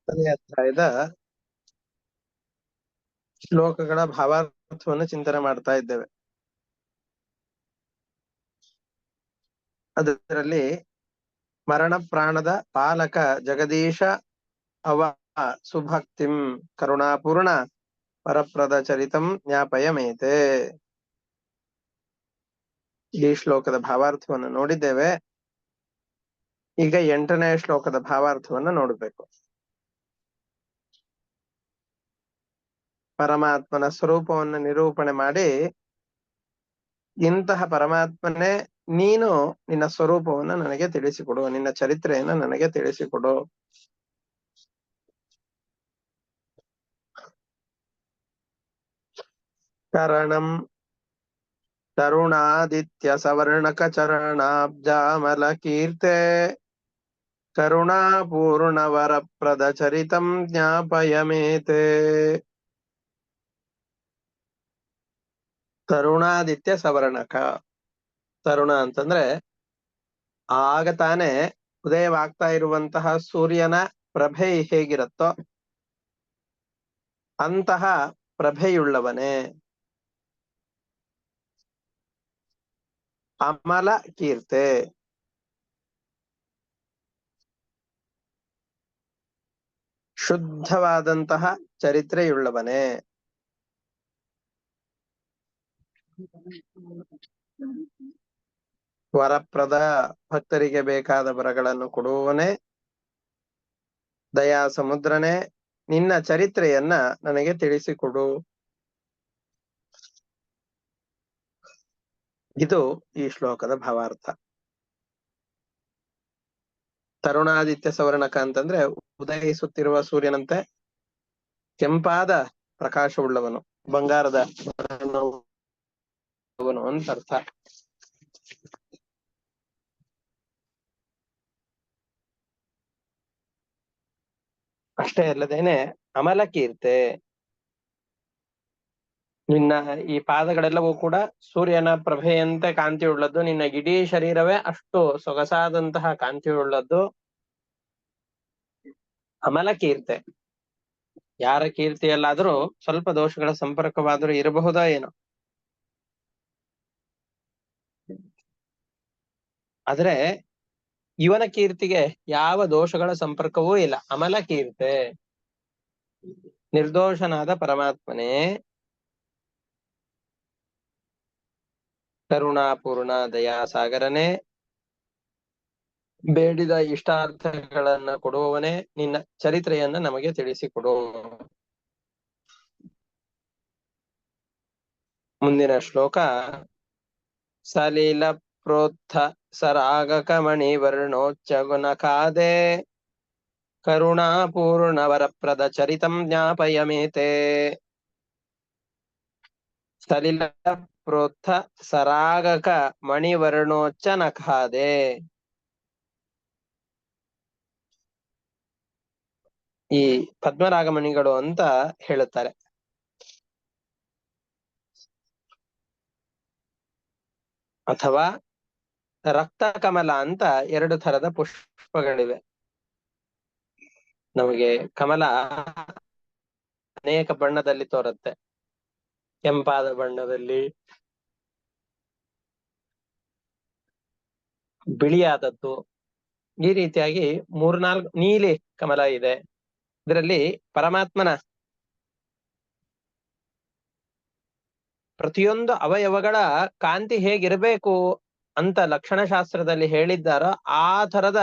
ಅಧ್ಯಾಯದ ಶ್ಲೋಕಗಳ ಭಾವಾರ್ಥವನ್ನು ಚಿಂತನೆ ಮಾಡ್ತಾ ಇದ್ದೇವೆ. ಅದರಲ್ಲಿ ಮರಣ ಪ್ರಾಣದ ಪಾಲಕ ಜಗದೀಶ ಅವ ಸುಭಕ್ತಿಂ ಕರುಣಾಪೂರ್ಣ ಪರಪ್ರದ ಚರಿತಂ ಜ್ಞಾಪಯಮೇತೆ. ಈ ಶ್ಲೋಕದ ಭಾವಾರ್ಥವನ್ನು ನೋಡಿದ್ದೇವೆ. ಈಗ 8ನೇ ಶ್ಲೋಕದ ಭಾವಾರ್ಥವನ್ನು ನೋಡಬೇಕು. ಪರಮಾತ್ಮನ ಸ್ವರೂಪವನ್ನು ನಿರೂಪಣೆ ಮಾಡಿ, ಇಂತಹ ಪರಮಾತ್ಮನೇ ನೀನು ನಿನ್ನ ಸ್ವರೂಪವನ್ನು ನನಗೆ ತಿಳಿಸಿಕೊಡು, ನಿನ್ನ ಚರಿತ್ರೆಯನ್ನು ನನಗೆ ತಿಳಿಸಿಕೊಡು. ಕರಣಂ ತರುಣಾದಿತ್ಯ ಸವರ್ಣಕ ಚರಣಾಬ್ಜಾಮಲ ಕೀರ್ತೆ ಕರುಣಾಪೂರ್ಣ ವರಪ್ರದ ಚರಿತಂ ಜ್ಞಾಪಯಮೇತೆ. ತರುಣಾದಿತ್ಯ ಸವರ್ಣಕ. ತರುಣ ಅಂತಂದ್ರೆ ಆಗ ತಾನೇ ಉದಯವಾಗ್ತಾ ಇರುವಂತಹ ಸೂರ್ಯನ ಪ್ರಭೆ ಹೇಗಿರುತ್ತೋ ಅಂತಹ ಪ್ರಭೆಯುಳ್ಳವನೇ. ಅಮಲ ಕೀರ್ತೆ. ಶುದ್ಧವಾದಂತಹ ಚರಿತ್ರೆಯುಳ್ಳವನೇ. ವರಪ್ರದ, ಭಕ್ತರಿಗೆ ಬೇಕಾದ ವರಗಳನ್ನು ಕೊಡುವವನೇ. ದಯಾ ಸಮುದ್ರನೇ, ನಿನ್ನ ಚರಿತ್ರೆಯನ್ನ ನನಗೆ ತಿಳಿಸಿಕೊಡು. ಇದು ಈ ಶ್ಲೋಕದ ಭಾವಾರ್ಥ. ತರುಣಾದಿತ್ಯ ಸವರ್ಣಕ ಅಂತಂದ್ರೆ ಉದಯಿಸುತ್ತಿರುವ ಸೂರ್ಯನಂತೆ ಕೆಂಪಾದ ಪ್ರಕಾಶವುಳ್ಳವನು, ಬಂಗಾರದ ವರ್ಣವುಳ್ಳವನು ಅಂತ ಅರ್ಥ. ಅಷ್ಟೇ ಅಲ್ಲದೇನೆ ಅಮಲ ಕೀರ್ತೆ. ನಿನ್ನ ಈ ಪಾದಗಳೆಲ್ಲವೂ ಕೂಡ ಸೂರ್ಯನ ಪ್ರಭೆಯಂತೆ ಕಾಂತಿಯುಳ್ಳದ್ದು. ನಿನ್ನ ಇಡೀ ಶರೀರವೇ ಅಷ್ಟು ಸೊಗಸಾದಂತಹ ಕಾಂತಿಯುಳ್ಳದ್ದು. ಅಮಲ ಕೀರ್ತೆ. ಯಾರ ಕೀರ್ತಿಯಲ್ಲಾದ್ರೂ ಸ್ವಲ್ಪ ದೋಷಗಳ ಸಂಪರ್ಕವಾದರೂ ಇರಬಹುದಾ ಏನೋ, ಆದ್ರೆ ಇವನ ಕೀರ್ತಿಗೆ ಯಾವ ದೋಷಗಳ ಸಂಪರ್ಕವೂ ಇಲ್ಲ. ಅಮಲ ಕೀರ್ತೆ. ನಿರ್ದೋಷನಾದ ಪರಮಾತ್ಮನೇ, ಕರುಣಾಪೂರ್ಣ ದಯಾಸಾಗರನೇ, ಬೇಡಿದ ಇಷ್ಟಾರ್ಥಗಳನ್ನ ಕೊಡುವವನೇ, ನಿನ್ನ ಚರಿತ್ರೆಯನ್ನ ನಮಗೆ ತಿಳಿಸಿಕೊಡು. ಮುಂದಿನ ಶ್ಲೋಕ ಸಲೀಲ ಪ್ರೋತ್ಥ ಸರಾಗಕ ಮಣಿ ವರ್ಣೋಚ್ಚ ಗುಣಕಾದೆ ಕರುಣಾಪೂರ್ಣ ವರಪ್ರದ ಚರಿತಂ ಜ್ಞಾಪಯಮೇತೆ. ಸಲಿಲ ಪ್ರೋತ್ಥ ಸರಾಗಕ ಮಣಿವರ್ಣೋಚ್ಚ ನಖಾದೆ. ಈ ಪದ್ಮರಾಗಮಣಿಗಳು ಅಂತ ಹೇಳುತ್ತಾರೆ. ಅಥವಾ ರಕ್ತ ಕಮಲ ಅಂತ 2 ಥರದ ಪುಷ್ಪಗಳಿವೆ. ನಮಗೆ ಕಮಲ ಅನೇಕ ಬಣ್ಣದಲ್ಲಿ ತೋರುತ್ತೆ. ಕೆಂಪಾದ ಬಣ್ಣದಲ್ಲಿ, ಬಿಳಿಯಾದದ್ದು, ಈ ರೀತಿಯಾಗಿ 3-4 ನೀಲಿ ಕಮಲ ಇದೆ. ಇದರಲ್ಲಿ ಪರಮಾತ್ಮನ ಪ್ರತಿಯೊಂದು ಅವಯವಗಳ ಕಾಂತಿ ಹೇಗಿರಬೇಕು ಅಂತ ಲಕ್ಷಣಶಾಸ್ತ್ರದಲ್ಲಿ ಹೇಳಿದ್ದಾರೋ ಆ ಥರದ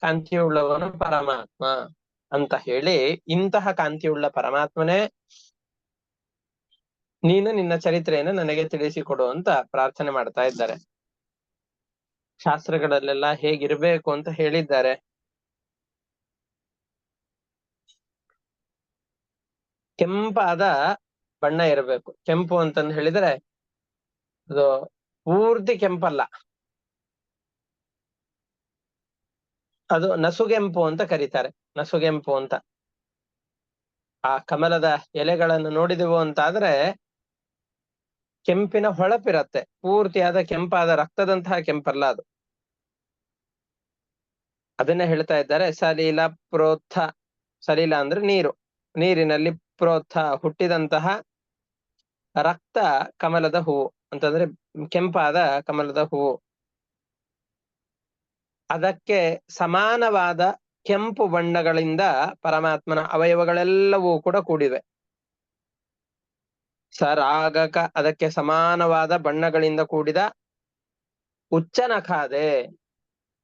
ಕಾಂತಿಯುಳ್ಳವನು ಪರಮಾತ್ಮ ಅಂತ ಹೇಳಿ, ಇಂತಹ ಕಾಂತಿಯುಳ್ಳ ಪರಮಾತ್ಮನೇ ನೀನು ನಿನ್ನ ಚರಿತ್ರೆಯನ್ನು ನನಗೆ ತಿಳಿಸಿಕೊಡು ಅಂತ ಪ್ರಾರ್ಥನೆ ಮಾಡ್ತಾ ಇದ್ದಾರೆ. ಶಾಸ್ತ್ರಗಳಲ್ಲೆಲ್ಲ ಹೇಗಿರ್ಬೇಕು ಅಂತ ಹೇಳಿದ್ದಾರೆ. ಕೆಂಪಾದ ಬಣ್ಣ ಇರಬೇಕು. ಕೆಂಪು ಅಂತಂದು ಹೇಳಿದ್ರೆ ಅದು ಪೂರ್ತಿ ಕೆಂಪಲ್ಲ, ಅದು ನಸುಗೆಂಪು ಅಂತ ಕರೀತಾರೆ. ನಸುಗೆಂಪು ಅಂತ. ಆ ಕಮಲದ ಎಲೆಗಳನ್ನು ನೋಡಿದೆವು ಅಂತಾದ್ರೆ ಕೆಂಪಿನ ಹೊಳಪಿರತ್ತೆ. ಪೂರ್ತಿಯಾದ ಕೆಂಪಾದ ರಕ್ತದಂತಹ ಕೆಂಪಲ್ಲ ಅದು. ಅದನ್ನೇ ಹೇಳ್ತಾ ಇದ್ದಾರೆ. ಸಲೀಲ ಪ್ರೋತ್ಥ ಸಲಿಲ ಅಂದ್ರೆ ನೀರು. ನೀರಿನಲ್ಲಿ ಪ್ರೋತ್ಥ ಹುಟ್ಟಿದಂತಹ ರಕ್ತ ಕಮಲದ ಹೂವು ಅಂತಂದ್ರೆ ಕೆಂಪಾದ ಕಮಲದ ಹೂವು. ಅದಕ್ಕೆ ಸಮಾನವಾದ ಕೆಂಪು ಬಣ್ಣಗಳಿಂದ ಪರಮಾತ್ಮನ ಅವಯವಗಳೆಲ್ಲವೂ ಕೂಡ ಕೂಡಿವೆ. ಸರಾಗಕ ಅದಕ್ಕೆ ಸಮಾನವಾದ ಬಣ್ಣಗಳಿಂದ ಕೂಡಿದ ಉಚ್ಚನಖಾದೆ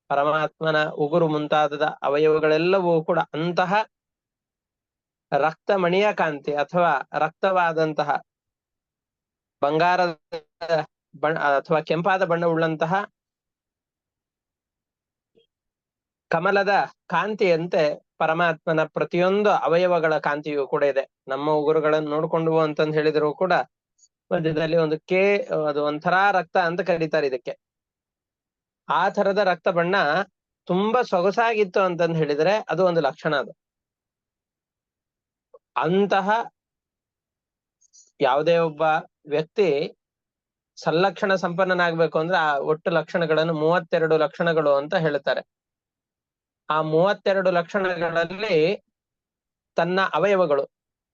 ಪರಮಾತ್ಮನ ಉಗುರು ಮುಂತಾದ ಅವಯವಗಳೆಲ್ಲವೂ ಕೂಡ ಅಂತಹ ರಕ್ತಮಣಿಯ ಕಾಂತಿ ಅಥವಾ ರಕ್ತವಾದಂತಹ ಬಂಗಾರದ ಬಣ್ಣ ಅಥವಾ ಕೆಂಪಾದ ಬಣ್ಣವುಳ್ಳಂತಹ ಕಮಲದ ಕಾಂತಿಯಂತೆ ಪರಮಾತ್ಮನ ಪ್ರತಿಯೊಂದು ಅವಯವಗಳ ಕಾಂತಿಯೂ ಕೂಡ ಇದೆ. ನಮ್ಮ ಉಗುರುಗಳನ್ನು ನೋಡ್ಕೊಂಡು ಅಂತಂದು ಹೇಳಿದ್ರು ಕೂಡ ಮಧ್ಯದಲ್ಲಿ ಒಂದು ಅದು ಒಂಥರ ರಕ್ತ ಅಂತ ಕರೀತಾರೆ ಇದಕ್ಕೆ. ಆ ತರದ ರಕ್ತ ಬಣ್ಣ ತುಂಬಾ ಸೊಗಸಾಗಿತ್ತು ಅಂತಂದು ಹೇಳಿದ್ರೆ ಅದು ಒಂದು ಲಕ್ಷಣ. ಅದು ಅಂತಹ ಯಾವುದೇ ಒಬ್ಬ ವ್ಯಕ್ತಿ ಸಲ್ಲಕ್ಷಣ ಸಂಪನ್ನನಾಗ್ಬೇಕು ಅಂದ್ರೆ ಆ ಒಟ್ಟು ಲಕ್ಷಣಗಳನ್ನು 32 ಲಕ್ಷಣಗಳು ಅಂತ ಹೇಳ್ತಾರೆ. ಆ 32 ಲಕ್ಷಣಗಳಲ್ಲಿ ತನ್ನ ಅವಯವಗಳು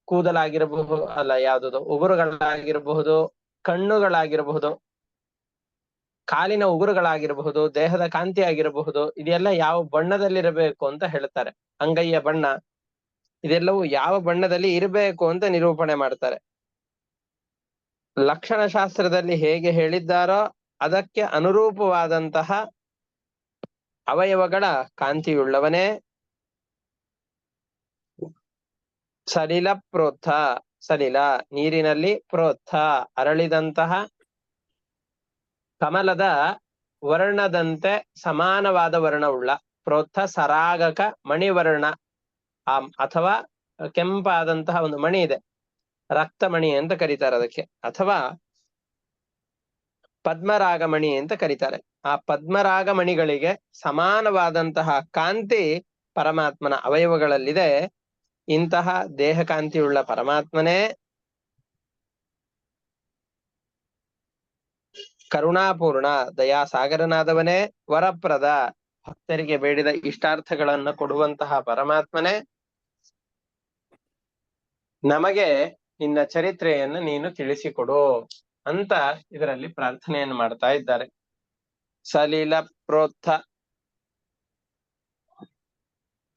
ಕೂದಲಾಗಿರಬಹುದು, ಅಲ್ಲ ಯಾವ್ದು ಉಗುರುಗಳಾಗಿರಬಹುದು, ಕಣ್ಣುಗಳಾಗಿರಬಹುದು, ಕಾಲಿನ ಉಗುರುಗಳಾಗಿರಬಹುದು, ದೇಹದ ಕಾಂತಿ ಆಗಿರಬಹುದು, ಇದೆಲ್ಲ ಯಾವ ಬಣ್ಣದಲ್ಲಿರಬೇಕು ಅಂತ ಹೇಳ್ತಾರೆ. ಅಂಗೈಯ ಬಣ್ಣ ಇದೆಲ್ಲವೂ ಯಾವ ಬಣ್ಣದಲ್ಲಿ ಇರಬೇಕು ಅಂತ ನಿರೂಪಣೆ ಮಾಡ್ತಾರೆ. ಲಕ್ಷಣ ಶಾಸ್ತ್ರದಲ್ಲಿ ಹೇಗೆ ಹೇಳಿದ್ದಾರೋ ಅದಕ್ಕೆ ಅನುರೂಪವಾದಂತಹ ಅವಯವಗಳ ಕಾಂತಿಯುಳ್ಳವನೇ ಸಲಿಲ ಪ್ರೋತ್ಥ. ಸಲಿಲ ನೀರಿನಲ್ಲಿ ಪ್ರೋತ್ಥ ಅರಳಿದಂತಹ ಕಮಲದ ವರ್ಣದಂತೆ ಸಮಾನವಾದ ವರ್ಣವುಳ್ಳ ಪ್ರೋತ್ಥ ಸರಾಗಕ ಮಣಿವರ್ಣ ಅಥವಾ ಕೆಂಪಾದಂತಹ ಒಂದು ಮಣಿ ಇದೆ, ರಕ್ತಮಣಿ ಅಂತ ಕರೀತಾರೆ ಅದಕ್ಕೆ, ಅಥವಾ ಪದ್ಮರಾಗಮಣಿ ಅಂತ ಕರೀತಾರೆ. ಆ ಪದ್ಮರಾಗಮಣಿಗಳಿಗೆ ಸಮಾನವಾದಂತಹ ಕಾಂತಿ ಪರಮಾತ್ಮನ ಅವಯವಗಳಲ್ಲಿದೆ. ಇಂತಹ ದೇಹ ಕಾಂತಿಯುಳ್ಳ ಪರಮಾತ್ಮನೇ ಕರುಣಾಪೂರ್ಣ ದಯಾಸಾಗರನಾದವನೇ, ವರಪ್ರದ ಭಕ್ತರಿಗೆ ಬೇಡಿದ ಇಷ್ಟಾರ್ಥಗಳನ್ನು ಕೊಡುವಂತಹ ಪರಮಾತ್ಮನೇ, ನಮಗೆ ನಿನ್ನ ಚರಿತ್ರೆಯನ್ನು ನೀನು ತಿಳಿಸಿಕೊಡು ಅಂತ ಇದರಲ್ಲಿ ಪ್ರಾರ್ಥನೆಯನ್ನು ಮಾಡ್ತಾ ಇದ್ದಾರೆ. ಸಲಿಲ ಪ್ರೋತ್ಥ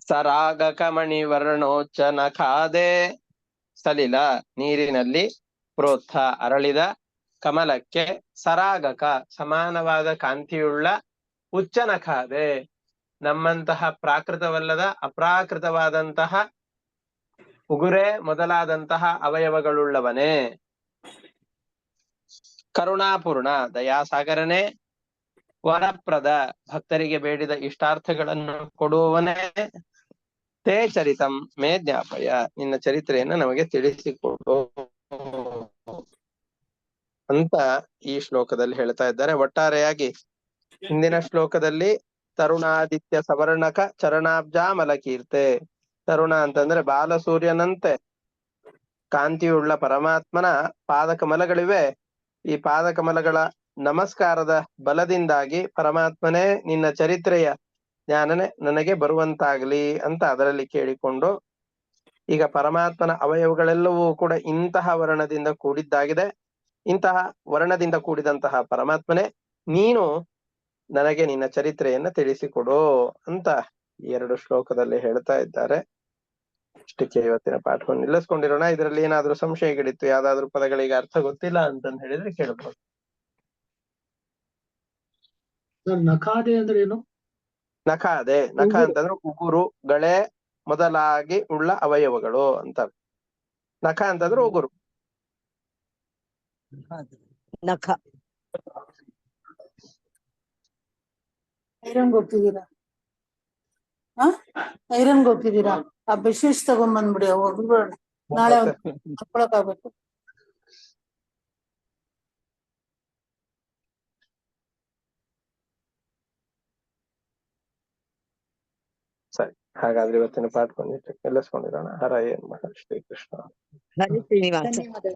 ಸರಾಗಕ ಮಣಿ ವರ್ಣೋಚ್ಚ ನಖಾದೆ. ಸಲಿಲ ನೀರಿನಲ್ಲಿ ಪ್ರೋತ್ಥ ಅರಳಿದ ಕಮಲಕ್ಕೆ ಸರಾಗಕ ಸಮಾನವಾದ ಕಾಂತಿಯುಳ್ಳ ಉಚ್ಚನಖಾದೆ ನಮ್ಮಂತಹ ಪ್ರಾಕೃತವಲ್ಲದ ಅಪ್ರಾಕೃತವಾದಂತಹ ಉಗುರೆ ಮೊದಲಾದಂತಹ ಅವಯವಗಳುಳ್ಳವನೇ, ಕರುಣಾಪೂರ್ಣ ದಯಾಸಾಗರನೇ, ವರಪ್ರದ ಭಕ್ತರಿಗೆ ಬೇಡಿದ ಇಷ್ಟಾರ್ಥಗಳನ್ನು ಕೊಡುವವನೇ, ತೇ ಚರಿತಂ ಮೇ ಜ್ಞಾಪಯ ನಿನ್ನ ಚರಿತ್ರೆಯನ್ನು ನಮಗೆ ತಿಳಿಸಿಕೊಡು ಅಂತ ಈ ಶ್ಲೋಕದಲ್ಲಿ ಹೇಳ್ತಾ ಇದ್ದಾರೆ. ಒಟ್ಟಾರೆಯಾಗಿ ಹಿಂದಿನ ಶ್ಲೋಕದಲ್ಲಿ ತರುಣಾದಿತ್ಯ ಸವರ್ಣಕ ಚರಣಾಬ್ಜಾಮಲ ಕೀರ್ತೆ, ತರುಣ ಅಂತಂದ್ರೆ ಬಾಲಸೂರ್ಯನಂತೆ ಕಾಂತಿಯುಳ್ಳ ಪರಮಾತ್ಮನ ಪಾದಕಮಲಗಳಿವೆ. ಈ ಪಾದಕಮಲಗಳ ನಮಸ್ಕಾರದ ಬಲದಿಂದಾಗಿ ಪರಮಾತ್ಮನೇ ನಿನ್ನ ಚರಿತ್ರೆಯ ಜ್ಞಾನನೆ ನನಗೆ ಬರುವಂತಾಗ್ಲಿ ಅಂತ ಅದರಲ್ಲಿ ಕೇಳಿಕೊಂಡು, ಈಗ ಪರಮಾತ್ಮನ ಅವಯವಗಳೆಲ್ಲವೂ ಕೂಡ ಇಂತಹ ವರ್ಣದಿಂದ ಕೂಡಿದ್ದಾಗಿದೆ. ಇಂತಹ ವರ್ಣದಿಂದ ಕೂಡಿದಂತಹ ಪರಮಾತ್ಮನೇ ನೀನು ನನಗೆ ನಿನ್ನ ಚರಿತ್ರೆಯನ್ನ ತಿಳಿಸಿಕೊಡು ಅಂತ 2 ಶ್ಲೋಕದಲ್ಲಿ ಹೇಳ್ತಾ ಇದ್ದಾರೆ. ಇಷ್ಟಕ್ಕೆ ಇವತ್ತಿನ ಪಾಠವನ್ನು ನಿಲ್ಲಿಸ್ಕೊಂಡಿರೋಣ. ಇದರಲ್ಲಿ ಏನಾದ್ರೂ ಸಂಶಯಗಳಿತ್ತು, ಯಾವ್ದಾದ್ರು ಪದಗಳಿಗೆ ಅರ್ಥ ಗೊತ್ತಿಲ್ಲ ಅಂತಂದು ಹೇಳಿದ್ರೆ ಕೇಳಬಹುದು. ನಖಾದೆ ಅಂದ್ರೆ ಏನು? ನಖಾದೆ, ನಖ ಅಂತಂದ್ರೆ ಉಗುರು ಗಳೆ ಮೊದಲಾಗಿ ಉಳ್ಳ ಅವಯವಗಳು ಅಂತ. ನಖ ಅಂತಂದ್ರೆ ಉಗುರು. ನಖ ಐರನ್ ಹೋಗ್ತಿದ್ದೀರಾ? ಐರನ್ ಹೋಗ್ತಿದ್ದೀರಾ? ಆ ಬೆಡ್ಶೀಟ್ಸ್ ತಗೊಂಡ್ಬಂದ್ಬಿಡಿ, ಹೋಗ್ಬಿಡೋಣ. ನಾಳೆ ಹಾಕೊಳಕಾಗ್ಬೇಕು. ಸರಿ, ಹಾಗಾದ್ರೆ ಇವತ್ತಿನ ಪಾಠ ಬಂದಿಟ್ಟು ನಿಲ್ಲಿಸ್ಕೊಂಡಿರೋಣ. ಹರ ಏನ್ ಮಹಾ ಶ್ರೀಕೃಷ್ಣ. ಹರಿ ಶ್ರೀನಿವಾಸ.